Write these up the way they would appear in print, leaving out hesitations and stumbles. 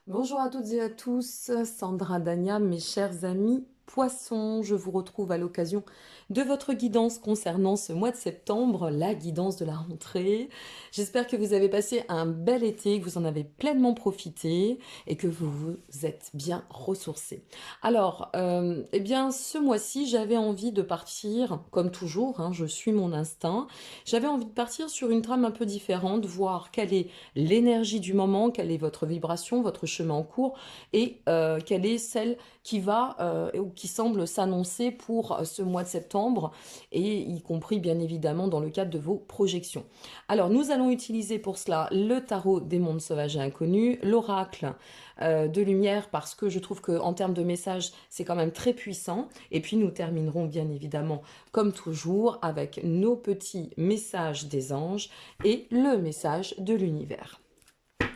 Bonjour à toutes et à tous, Sandra Dania, mes chers amis poissons, je vous retrouve à l'occasion de votre guidance concernant ce mois de septembre, la guidance de la rentrée. J'espère que vous avez passé un bel été, que vous en avez pleinement profité et que vous vous êtes bien ressourcés. Alors, eh bien, ce mois-ci, j'avais envie de partir, comme toujours, hein, je suis mon instinct, j'avais envie de partir sur une trame un peu différente, voir quelle est l'énergie du moment, quelle est votre vibration, votre chemin en cours et quelle est celle qui va ou qui semble s'annoncer pour ce mois de septembre et y compris bien évidemment dans le cadre de vos projections. Alors nous allons utiliser pour cela le tarot des mondes sauvages et inconnus, l'oracle de lumière parce que je trouve que en termes de message c'est quand même très puissant et puis nous terminerons bien évidemment comme toujours avec nos petits messages des anges et le message de l'univers.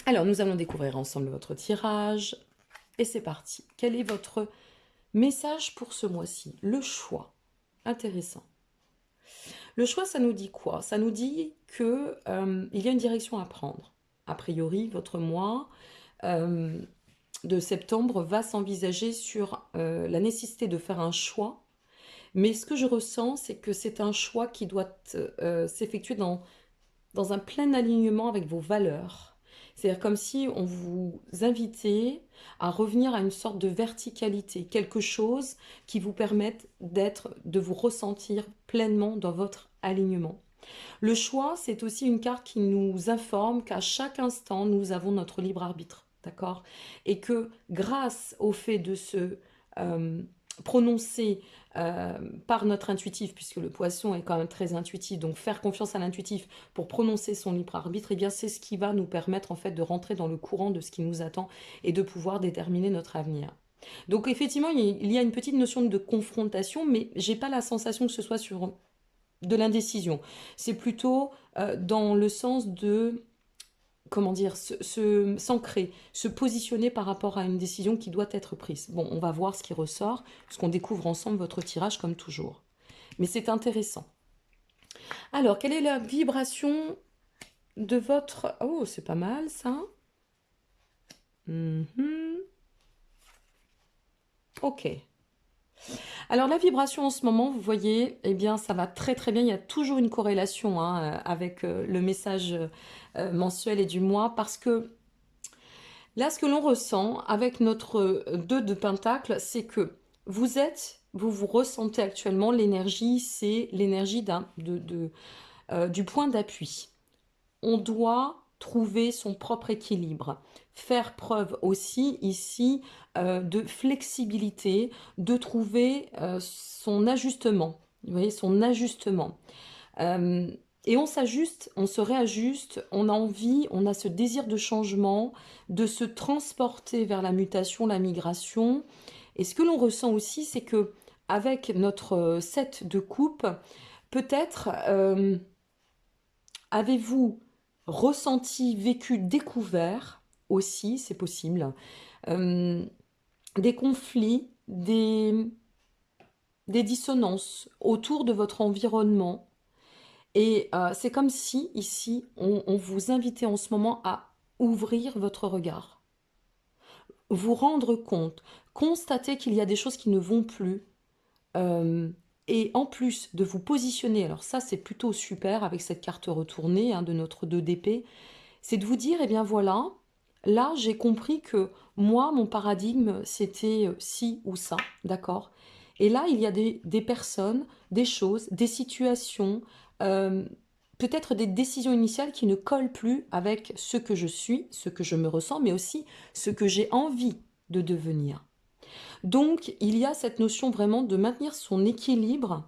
Alors, nous allons découvrir ensemble votre tirage. Et c'est parti. Quel est votre message pour ce mois-ci? Le choix. Intéressant. Le choix, ça nous dit quoi? Ça nous dit que il y a une direction à prendre. A priori, votre mois de septembre va s'envisager sur la nécessité de faire un choix. Mais ce que je ressens, c'est que c'est un choix qui doit s'effectuer dans un plein alignement avec vos valeurs. C'est-à-dire comme si on vous invitait à revenir à une sorte de verticalité, quelque chose qui vous permette de vous ressentir pleinement dans votre alignement. Le choix, c'est aussi une carte qui nous informe qu'à chaque instant, nous avons notre libre arbitre, d'accord? Et que grâce au fait de se prononcer par notre intuitif, puisque le poisson est quand même très intuitif, donc faire confiance à l'intuitif pour prononcer son libre arbitre, eh bien c'est ce qui va nous permettre en fait de rentrer dans le courant de ce qui nous attend et de pouvoir déterminer notre avenir. Donc effectivement, il y a une petite notion de confrontation, mais j'ai pas la sensation que ce soit sur de l'indécision. C'est plutôt dans le sens de, comment dire, s'ancrer, se positionner par rapport à une décision qui doit être prise. Bon, on va voir ce qui ressort, puisqu'on découvre ensemble votre tirage comme toujours. Mais c'est intéressant. Alors, quelle est la vibration de votre... Oh, c'est pas mal ça. Ok. Alors la vibration en ce moment, vous voyez, eh bien ça va très très bien. Il y a toujours une corrélation hein, avec le message mensuel et du mois parce que là, ce que l'on ressent avec notre 2 de Pentacle, c'est que vous ressentez actuellement l'énergie, c'est l'énergie du point d'appui. On doit trouver son propre équilibre, faire preuve aussi ici de flexibilité, de trouver son ajustement. Vous voyez, son ajustement. Euh, et on s'ajuste, on se réajuste, on a envie, on a ce désir de changement, de se transporter vers la mutation, la migration. Et ce que l'on ressent aussi, c'est que avec notre set de coupe, peut-être avez-vous ressenti, vécu, découvert aussi, c'est possible, euh, des conflits, des dissonances autour de votre environnement. Et c'est comme si, ici, on vous invitait en ce moment à ouvrir votre regard, vous rendre compte, constater qu'il y a des choses qui ne vont plus, euh, et en plus de vous positionner, alors ça c'est plutôt super avec cette carte retournée hein, de notre 2 d'épée, c'est de vous dire, eh bien voilà, là j'ai compris que moi, mon paradigme, c'était ci ou ça, d'accord? Et là, il y a des personnes, des choses, des situations, euh, peut-être des décisions initiales qui ne collent plus avec ce que je suis, ce que je me ressens, mais aussi ce que j'ai envie de devenir. Donc, il y a cette notion vraiment de maintenir son équilibre.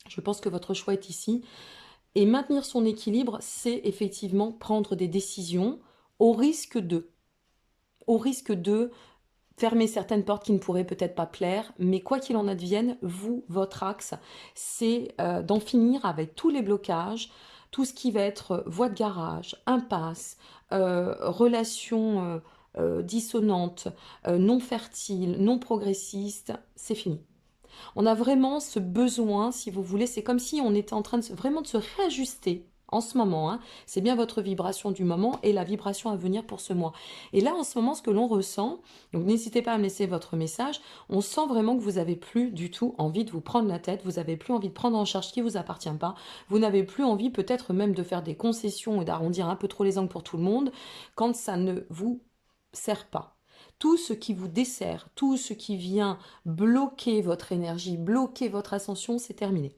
Je pense que votre choix est ici. Et maintenir son équilibre, c'est effectivement prendre des décisions au risque de, au risque de fermer certaines portes qui ne pourraient peut-être pas plaire, mais quoi qu'il en advienne, vous, votre axe, c'est d'en finir avec tous les blocages, tout ce qui va être voie de garage, impasse, relations dissonantes, non fertiles, non progressistes, c'est fini. On a vraiment ce besoin, si vous voulez, c'est comme si on était en train de vraiment de se réajuster En ce moment, hein, c'est bien votre vibration du moment et la vibration à venir pour ce mois. Et là, en ce moment, ce que l'on ressent, donc n'hésitez pas à me laisser votre message, on sent vraiment que vous n'avez plus du tout envie de vous prendre la tête, vous n'avez plus envie de prendre en charge ce qui ne vous appartient pas, vous n'avez plus envie peut-être même de faire des concessions et d'arrondir un peu trop les angles pour tout le monde quand ça ne vous sert pas. Tout ce qui vous dessert, tout ce qui vient bloquer votre énergie, bloquer votre ascension, c'est terminé.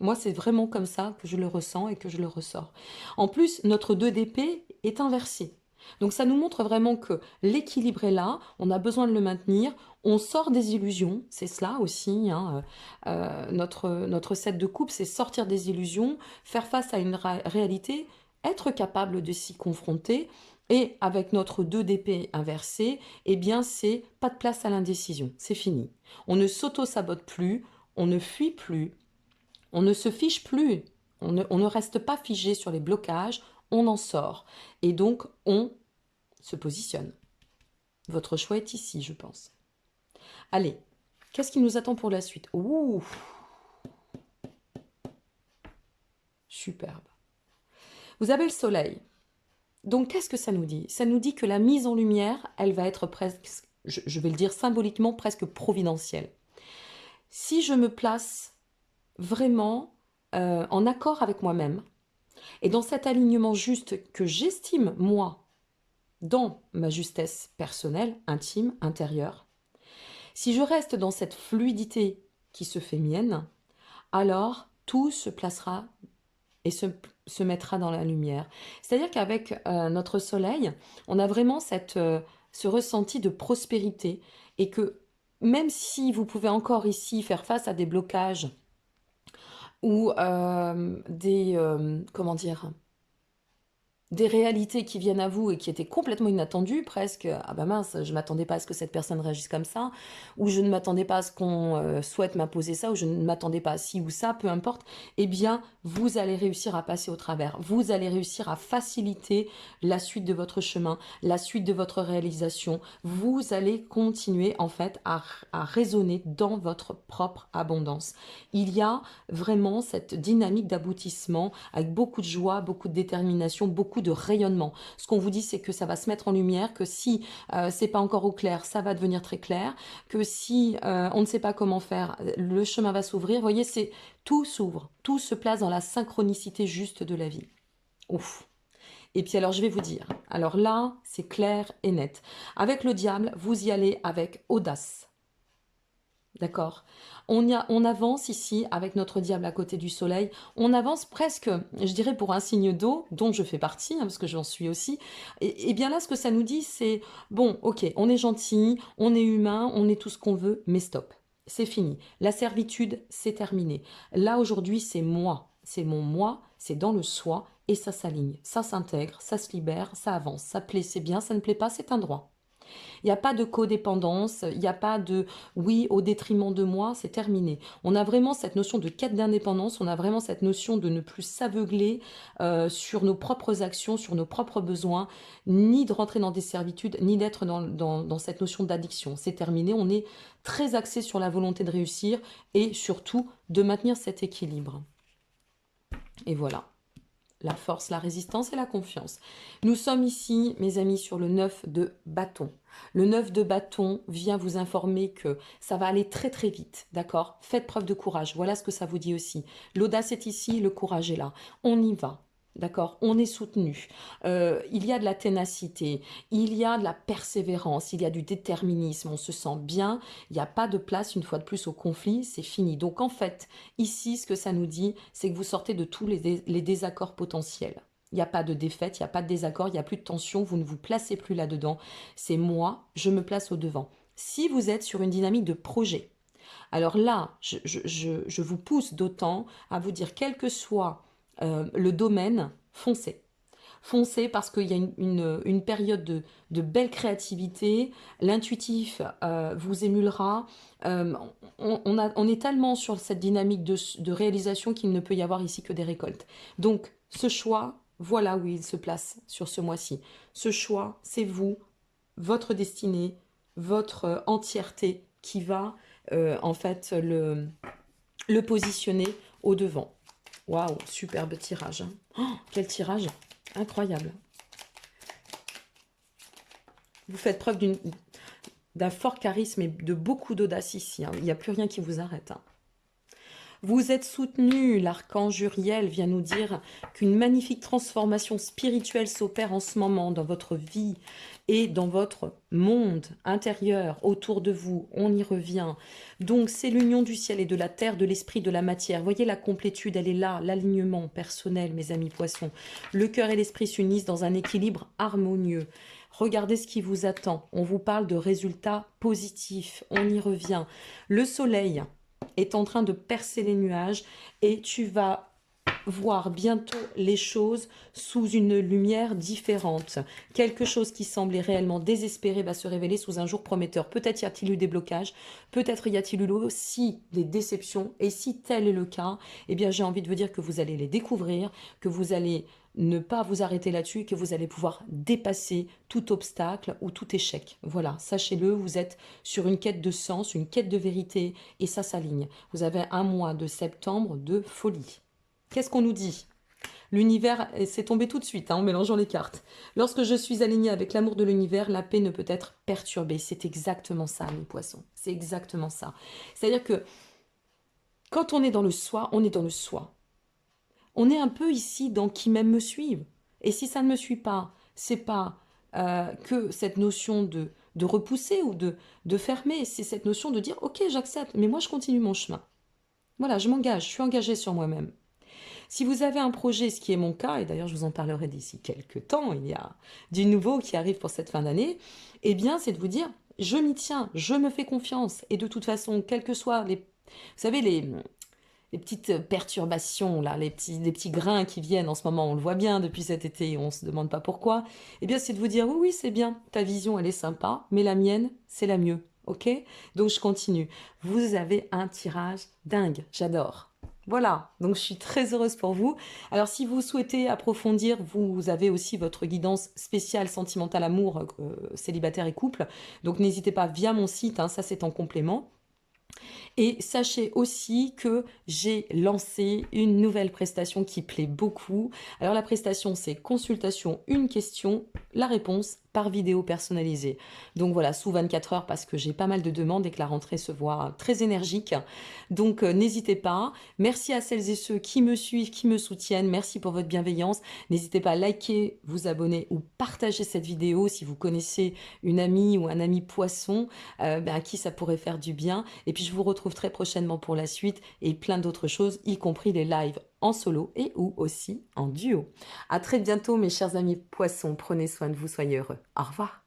Moi, c'est vraiment comme ça que je le ressens et que je le ressors. En plus, notre 2 d'épée est inversé. Donc ça nous montre vraiment que l'équilibre est là, on a besoin de le maintenir, on sort des illusions, c'est cela aussi, hein, notre 7 de coupe, c'est sortir des illusions, faire face à une réalité, être capable de s'y confronter, et avec notre 2 d'épée inversé, eh bien c'est pas de place à l'indécision, c'est fini. On ne s'auto-sabote plus, on ne fuit plus, on ne se fiche plus, on ne reste pas figé sur les blocages, on en sort. Et donc, on se positionne. Votre choix est ici, je pense. Allez, qu'est-ce qui nous attend pour la suite? Ouh, superbe. Vous avez le soleil. Donc, qu'est-ce que ça nous dit? Ça nous dit que la mise en lumière, elle va être presque, je vais le dire symboliquement, presque providentielle. Si je me place vraiment en accord avec moi-même, et dans cet alignement juste que j'estime, moi, dans ma justesse personnelle, intime, intérieure, si je reste dans cette fluidité qui se fait mienne, alors tout se placera et se mettra dans la lumière. C'est-à-dire qu'avec notre soleil, on a vraiment ce ressenti de prospérité et que même si vous pouvez encore ici faire face à des blocages ou comment dire, des réalités qui viennent à vous et qui étaient complètement inattendues, presque, ah bah mince, je m'attendais pas à ce que cette personne réagisse comme ça, ou je ne m'attendais pas à ce qu'on souhaite m'imposer ça, ou je ne m'attendais pas à ci ou ça, peu importe, eh bien, vous allez réussir à passer au travers, vous allez réussir à faciliter la suite de votre chemin, la suite de votre réalisation, vous allez continuer en fait à raisonner dans votre propre abondance. Il y a vraiment cette dynamique d'aboutissement avec beaucoup de joie, beaucoup de détermination, beaucoup de rayonnement. Ce qu'on vous dit, c'est que ça va se mettre en lumière, que si c'est pas encore au clair, ça va devenir très clair, que si on ne sait pas comment faire, le chemin va s'ouvrir. Vous voyez, c'est tout s'ouvre, tout se place dans la synchronicité juste de la vie. Ouf. Et puis alors je vais vous dire, alors là, c'est clair et net. Avec le diable, vous y allez avec audace. D'accord. On avance ici avec notre diable à côté du soleil. On avance presque, je dirais, pour un signe d'eau, dont je fais partie, hein, parce que j'en suis aussi. Et bien là, ce que ça nous dit, c'est, bon, ok, on est gentil, on est humain, on est tout ce qu'on veut, mais stop. C'est fini. La servitude, c'est terminé. Là, aujourd'hui, c'est moi. C'est mon moi, c'est dans le soi, et ça s'aligne, ça s'intègre, ça se libère, ça avance. Ça plaît, c'est bien, ça ne plaît pas, c'est un droit. Il n'y a pas de codépendance, il n'y a pas de oui au détriment de moi, c'est terminé. On a vraiment cette notion de quête d'indépendance, on a vraiment cette notion de ne plus s'aveugler sur nos propres actions, sur nos propres besoins, ni de rentrer dans des servitudes, ni d'être dans cette notion d'addiction. C'est terminé, on est très axé sur la volonté de réussir et surtout de maintenir cet équilibre. Et voilà. La force, la résistance et la confiance. Nous sommes ici, mes amis, sur le 9 de bâton. Le 9 de bâton vient vous informer que ça va aller très très vite, d'accord? Faites preuve de courage, voilà ce que ça vous dit aussi. L'audace est ici, le courage est là. On y va. D'accord, on est soutenu. Il y a de la ténacité, il y a de la persévérance, il y a du déterminisme, on se sent bien, il n'y a pas de place une fois de plus au conflit, c'est fini. Donc en fait, ici, ce que ça nous dit, c'est que vous sortez de tous les désaccords potentiels. Il n'y a pas de défaite, il n'y a pas de désaccord, il n'y a plus de tension, vous ne vous placez plus là-dedans. C'est moi, je me place au devant. Si vous êtes sur une dynamique de projet, alors là, je vous pousse d'autant à vous dire, quel que soit le domaine, foncez. Foncez parce qu'il y a une période de belle créativité, l'intuitif vous émulera. On est tellement sur cette dynamique de réalisation qu'il ne peut y avoir ici que des récoltes. Donc ce choix, voilà où il se place sur ce mois-ci. Ce choix, c'est vous, votre destinée, votre entièreté qui va en fait le positionner au devant. Waouh, superbe tirage. Hein. Oh, quel tirage incroyable. Vous faites preuve d'un fort charisme et de beaucoup d'audace ici. Hein. Il n'y a plus rien qui vous arrête. Hein. Vous êtes soutenu, l'archange Uriel vient nous dire qu'une magnifique transformation spirituelle s'opère en ce moment dans votre vie et dans votre monde intérieur, autour de vous, on y revient. Donc c'est l'union du ciel et de la terre, de l'esprit, de la matière. Voyez la complétude, elle est là, l'alignement personnel, mes amis poissons. Le cœur et l'esprit s'unissent dans un équilibre harmonieux. Regardez ce qui vous attend. On vous parle de résultats positifs, on y revient. Le soleil est en train de percer les nuages et tu vas voir bientôt les choses sous une lumière différente. Quelque chose qui semblait réellement désespéré va se révéler sous un jour prometteur. Peut-être y a-t-il eu des blocages, peut-être y a-t-il eu aussi des déceptions. Et si tel est le cas, eh bien j'ai envie de vous dire que vous allez les découvrir, que vous allez ne pas vous arrêter là-dessus, que vous allez pouvoir dépasser tout obstacle ou tout échec. Voilà, sachez-le, vous êtes sur une quête de sens, une quête de vérité, et ça s'aligne. Vous avez un mois de septembre de folie. Qu'est-ce qu'on nous dit? L'univers, c'est tombé tout de suite, hein, en mélangeant les cartes. Lorsque je suis alignée avec l'amour de l'univers, la paix ne peut être perturbée. C'est exactement ça, mes poissons. C'est exactement ça. C'est-à-dire que quand on est dans le soi, on est dans le soi. On est un peu ici dans qui même me suivent. Et si ça ne me suit pas, c'est pas que cette notion de repousser ou de fermer, c'est cette notion de dire « Ok, j'accepte, mais moi je continue mon chemin. » Voilà, je m'engage, je suis engagée sur moi-même. Si vous avez un projet, ce qui est mon cas, et d'ailleurs je vous en parlerai d'ici quelques temps, il y a du nouveau qui arrive pour cette fin d'année, eh bien c'est de vous dire, je m'y tiens, je me fais confiance, et de toute façon, quels que soient vous savez, les petites perturbations, là, les petits grains qui viennent en ce moment, on le voit bien depuis cet été, on ne se demande pas pourquoi, eh bien c'est de vous dire, oui, oui, c'est bien, ta vision, elle est sympa, mais la mienne, c'est la mieux, ok? Donc je continue. Vous avez un tirage dingue, j'adore. Voilà, donc je suis très heureuse pour vous. Alors si vous souhaitez approfondir, vous avez aussi votre guidance spéciale sentimentale amour, célibataire et couple. Donc n'hésitez pas via mon site, hein, ça c'est en complément. Et sachez aussi que j'ai lancé une nouvelle prestation qui plaît beaucoup. Alors la prestation, c'est consultation, une question, la réponse par vidéo personnalisée. Donc voilà, sous 24 heures parce que j'ai pas mal de demandes et que la rentrée se voit très énergique. Donc n'hésitez pas. Merci à celles et ceux qui me suivent, qui me soutiennent. Merci pour votre bienveillance. N'hésitez pas à liker, vous abonner ou partager cette vidéo si vous connaissez une amie ou un ami poisson à qui ça pourrait faire du bien. Et puis je vous retrouve très prochainement pour la suite et plein d'autres choses, y compris les lives en solo et ou aussi en duo. À très bientôt mes chers amis poissons, prenez soin de vous, soyez heureux. Au revoir.